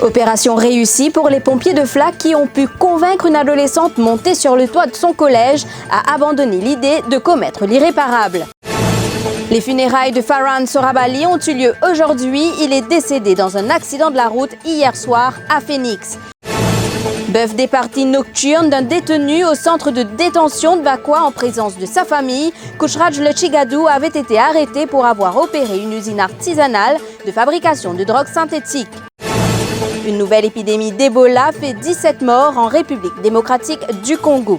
Opération réussie pour les pompiers de Flac qui ont pu convaincre une adolescente montée sur le toit de son collège à abandonner l'idée de commettre l'irréparable. Les funérailles de Farhan Sorabali ont eu lieu aujourd'hui. Il est décédé dans un accident de la route hier soir à Phoenix. Bœuf des parties nocturnes d'un détenu au centre de détention de Bakwa en présence de sa famille, Kouchraj Le Chigadou avait été arrêté pour avoir opéré une usine artisanale de fabrication de drogues synthétiques. Une nouvelle épidémie d'Ebola fait 17 morts en République démocratique du Congo.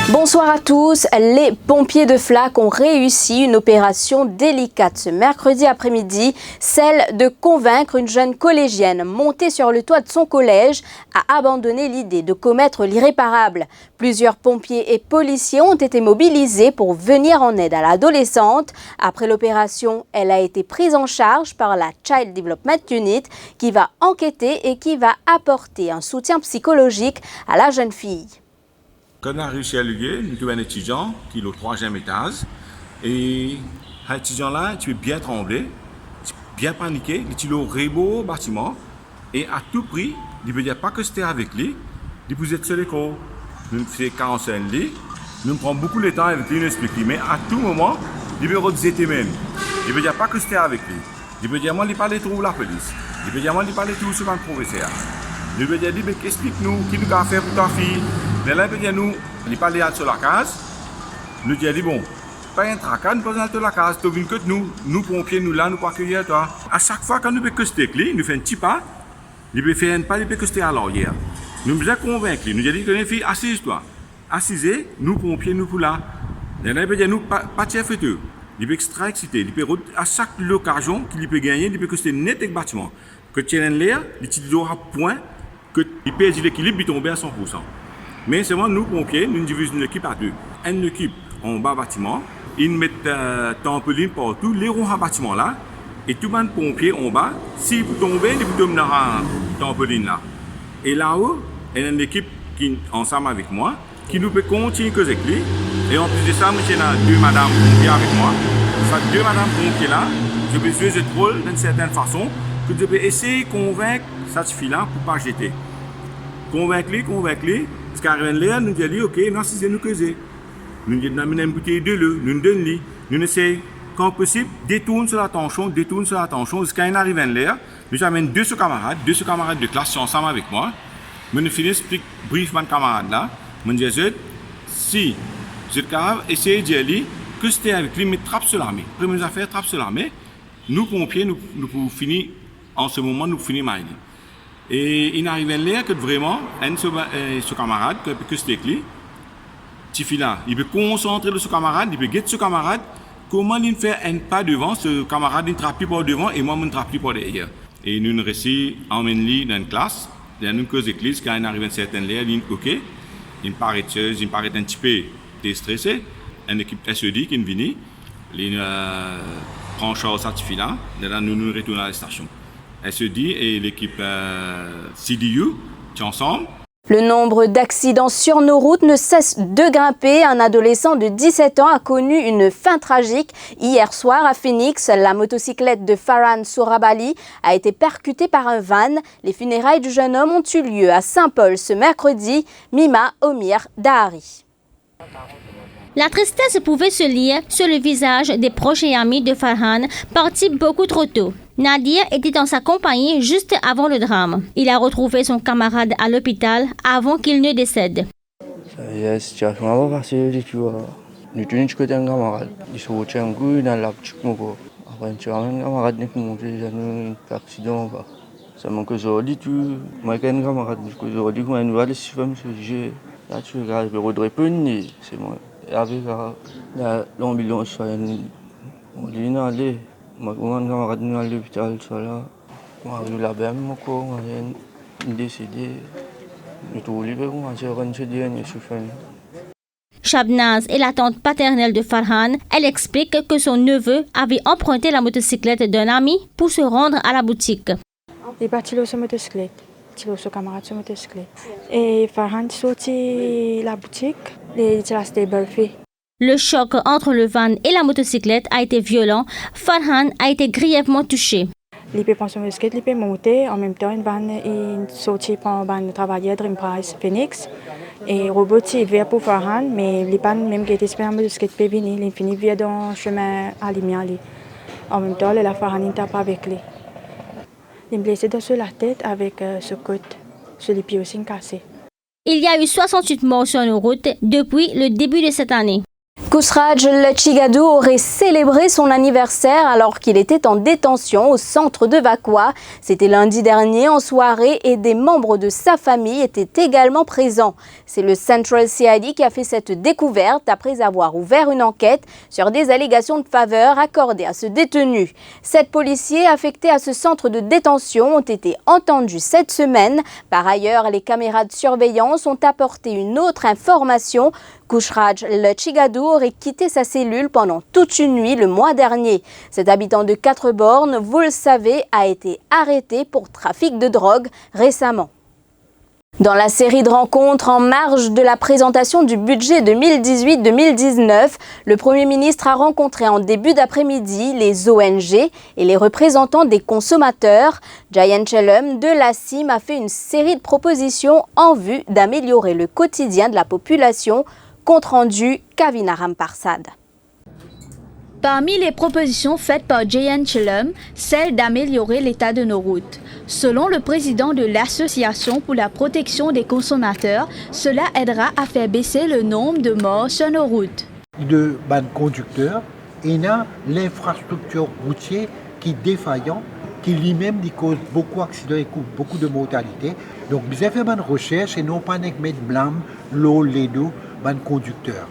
Bonsoir à tous. Les pompiers de Flac ont réussi une opération délicate ce mercredi après-midi, celle de convaincre une jeune collégienne montée sur le toit de son collège à abandonner l'idée de commettre l'irréparable. Plusieurs pompiers et policiers ont été mobilisés pour venir en aide à l'adolescente. Après l'opération, elle a été prise en charge par la Child Development Unit qui va enquêter et qui va apporter un soutien psychologique à la jeune fille. Quand on a réussi à luguer, nous avons un étudiant qui est au 3e étage. Et cet étudiant-là, tu peux bien trembler, tu peux bien paniquer, il est au rébeau bâtiment. Et à tout prix, il ne veut dire pas que c'était avec lui, il peut être seul l'école. Nous faisons 45 lits, nous prenons beaucoup de temps avec lui, nous expliquons. Mais à tout moment, il veut redire même. Il ne veut dire pas que c'était avec lui. Il veut dire, moi, il parle tout la police. Il veut dire, moi, il parle tout sur le professeur. Il veut dire, explique-nous, qui nous a fait pour ta fille. Mais là, il nous, il parlait sur la case. Nous dit, bon, pas un tracas, nous passons sur la case. Tu viens que nous pompiers, nous là, nous pas accueillir toi. À chaque fois, quand nous faisons que c'était nous faisons un petit pas, il peut faire un pas, il peut que c'était à l'arrière. Nous nous convaincre, nous dit que les filles, assise-toi. Assisez, nous pompiers, nous pour là. Et là, il peut dire, nous, pas de chef et tout. Il peut extra excité. Il peut, à chaque occasion qu'il peut gagner, il peut que c'était net avec le bâtiment. Que tu aies l'air, il aura point, que il perd l'équilibre, il tombe à 100%. Mais seulement nous, pompiers, nous divisons une équipe à deux. Une équipe en bas bâtiment, ils mettent trampoline partout, les ronds à bâtiment là, et tout le monde pompier en bas, s'ils tombent, ils peuvent tomber dans la trampoline là. Et là-haut, il y a une équipe qui est ensemble avec moi, qui nous peut continuer avec lui. Et en plus de ça, j'ai deux madames pompiers avec moi. Ces deux madames pompiers là, je peux jouer ce rôle d'une certaine façon, que je peux essayer de convaincre cette fille-là pour ne pas jeter. Convaincre-les. Parce qu'à l'air, nous disons, ok, non, c'est nous causer. Nous disons, nous avons une bouteille de l'eau, nous donnons, nous essayons, quand possible, détourner sur l'attention, jusqu'à une arrivée en l'air. Nous amène deux camarades de classe sont ensemble avec moi. Nous finissons, briefement camarades là. Nous disons, si je essayer de dire que c'était avec lui, mais trappe sur l'armée. Première affaire, trappe sur l'armée. Nous, pompiers, nous pouvons finir, en ce moment, nous finissons mal. Et il arrive là que vraiment, ce camarade, que c'était lui, là, il peut concentrer sur ce camarade, il peut guetter ce camarade, comment il fait un pas devant, ce camarade il ne trappe plus par devant et moi je ne trappe plus par derrière. Et nous réussissons à emmener dans une classe, dans une cause d'église, quand il arrive à une certaine l'air, il dit ok, il paraît un petit peu stressé, une équipe SED qui est venue, il prend en charge cette fille-là, nous retournons à la station. SED et l'équipe CDU, qui sont ensemble. Le nombre d'accidents sur nos routes ne cesse de grimper. Un adolescent de 17 ans a connu une fin tragique. Hier soir à Phoenix, la motocyclette de Farhan Sorabali a été percutée par un van. Les funérailles du jeune homme ont eu lieu à Saint-Paul ce mercredi. Mima Omir Dahari. La tristesse pouvait se lire sur le visage des proches et amis de Farhan, partis beaucoup trop tôt. Nadir était dans sa compagnie juste avant le drame. Il a retrouvé son camarade à l'hôpital avant qu'il ne décède. La situation pas facile, tu vois. Nous tenons que un camarade. Il se retient un coup dans la petite moto. Après, tu as un camarade qui est monté dans un accident. Ça manque aujourd'hui, tu. Moi, j'ai un camarade qui aujourd'hui, quand il nous a laissé faire ce sujet, là, tu regardes, il redresse peu, c'est moi. Et avec l'ambulance, on dit non, allez. Moi, quand un camarade nous à l'hôpital, ça là, on a vu la même, on a décidé. Nous tous les deux, on a dit que c'est dernier souffle. Shabnaz est la tante paternelle de Farhan. Elle explique que son neveu avait emprunté la motocyclette d'un ami pour se rendre à la boutique. Il est parti sur motocyclette, son camarade sur motocyclette. Et Farhan est sorti la boutique, et il a resté bluffé. Le choc entre le van et la motocyclette a été violent. Farhan a été grièvement touché. Il peut penser au skate, il peut monter. En même temps, il sortit pour travailler à Dream Prize Phoenix. Et robot, il vient pour Farhan, mais il n'est pas même qui était super de skate peut venir. Il finit via dans le chemin à Limian. En même temps, la Farhan ne tape pas avec lui. Il est blessé sur la tête avec ce côte, sur les pieds aussi cassés. Il y a eu 68 morts sur nos routes depuis le début de cette année. Kousraj Lechigadou aurait célébré son anniversaire alors qu'il était en détention au centre de Vakwa. C'était lundi dernier en soirée et des membres de sa famille étaient également présents. C'est le Central CID qui a fait cette découverte après avoir ouvert une enquête sur des allégations de faveur accordées à ce détenu. 7 policiers affectés à ce centre de détention ont été entendus cette semaine. Par ailleurs, les caméras de surveillance ont apporté une autre information. Kousraj Lechigadou aurait quitté sa cellule pendant toute une nuit le mois dernier. Cet habitant de 4 bornes, vous le savez, a été arrêté pour trafic de drogue récemment. Dans la série de rencontres en marge de la présentation du budget 2018-2019, le Premier ministre a rencontré en début d'après-midi les ONG et les représentants des consommateurs. Jayan Chelum de la CIM a fait une série de propositions en vue d'améliorer le quotidien de la population. Compte rendu, Kavina Ramparsad. Parmi les propositions faites par Jayan Chelum, celle d'améliorer l'état de nos routes. Selon le président de l'Association pour la protection des consommateurs, cela aidera à faire baisser le nombre de morts sur nos routes. De ban conducteurs, il y a l'infrastructure routière qui est défaillante, qui lui-même cause beaucoup d'accidents et beaucoup de mortalité. Donc, nous avons fait une recherche et non pas mettre blâme l'eau, les deux, ban conducteurs.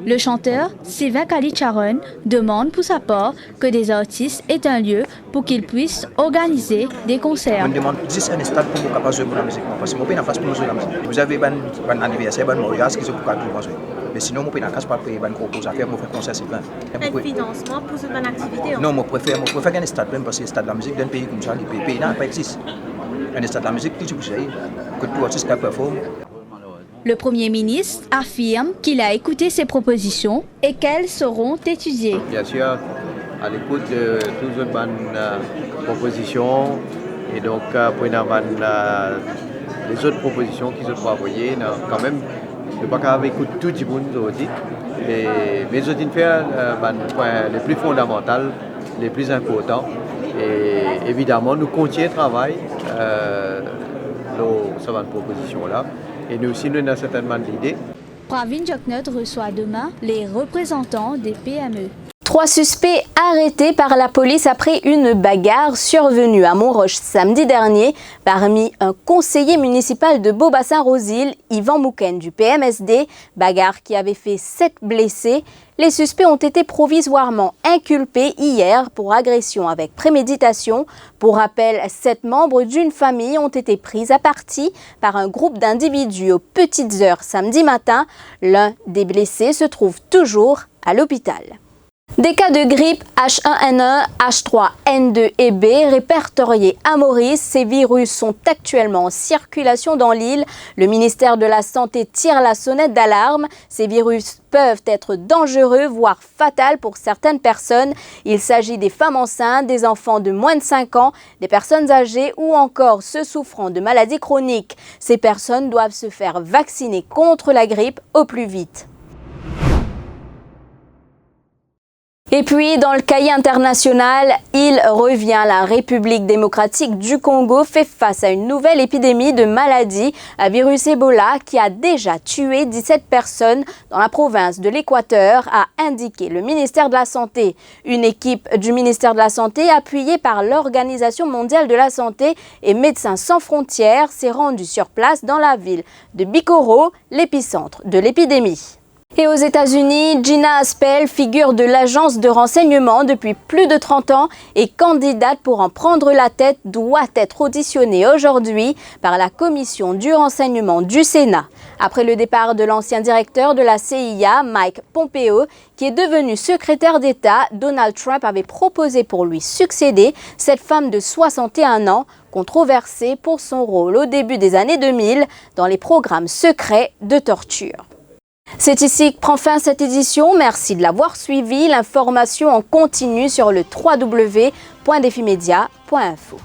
Le chanteur Sylvain Kalicharon demande pour sa part que des artistes aient un lieu pour qu'ils puissent organiser des concerts. On demande juste un stade pour pouvoir jouer la musique. Parce que je n'ai pas de place pour jouer la musique. Vous avez un anniversaire, un mariage qui se peut tout jouer. Mais sinon, je ne peux pas payer un gros à faire pour faire un concert. Un financement pour cette activité? Non, je préfère un stade parce que le stade de la musique d'un pays comme ça, le pays n'a pas existé. Un stade de la musique, tu sais, que tout artiste qui performe. Le Premier ministre affirme qu'il a écouté ces propositions et qu'elles seront étudiées. Bien sûr, à l'écoute de toutes les propositions et donc pour les autres propositions qu'ils ont envoyées, quand même, ne pas écouter tout le monde aujourd'hui. Mais je dis faire les points les plus fondamentaux, les plus importants. Et évidemment, nous continuons le travail sur cette proposition-là. Et nous aussi, nous avons certainement l'idée. Pravin Joknot reçoit demain les représentants des PME. 3 suspects arrêtés par la police après une bagarre survenue à Montroche samedi dernier. Parmi un conseiller municipal de Beau-Bassin-Rosile, Yvan Mouken du PMSD, bagarre qui avait fait 7 blessés. Les suspects ont été provisoirement inculpés hier pour agression avec préméditation. Pour rappel, 7 membres d'une famille ont été pris à partie par un groupe d'individus aux petites heures samedi matin. L'un des blessés se trouve toujours à l'hôpital. Des cas de grippe H1N1, H3N2 et B répertoriés à Maurice. Ces virus sont actuellement en circulation dans l'île. Le ministère de la Santé tire la sonnette d'alarme. Ces virus peuvent être dangereux, voire fatals pour certaines personnes. Il s'agit des femmes enceintes, des enfants de moins de 5 ans, des personnes âgées ou encore ceux souffrant de maladies chroniques. Ces personnes doivent se faire vacciner contre la grippe au plus vite. Et puis, dans le cahier international, il revient. La République démocratique du Congo fait face à une nouvelle épidémie de maladie à virus Ebola qui a déjà tué 17 personnes dans la province de l'Équateur, a indiqué le ministère de la Santé. Une équipe du ministère de la Santé, appuyée par l'Organisation mondiale de la santé et Médecins sans frontières, s'est rendue sur place dans la ville de Bikoro, l'épicentre de l'épidémie. Et aux États-Unis, Gina Haspel, figure de l'agence de renseignement depuis plus de 30 ans et candidate pour en prendre la tête, doit être auditionnée aujourd'hui par la commission du renseignement du Sénat. Après le départ de l'ancien directeur de la CIA, Mike Pompeo, qui est devenu secrétaire d'État, Donald Trump avait proposé pour lui succéder cette femme de 61 ans, controversée pour son rôle au début des années 2000 dans les programmes secrets de torture. C'est ici que prend fin cette édition. Merci de l'avoir suivi. L'information en continu sur le www.defimedia.info.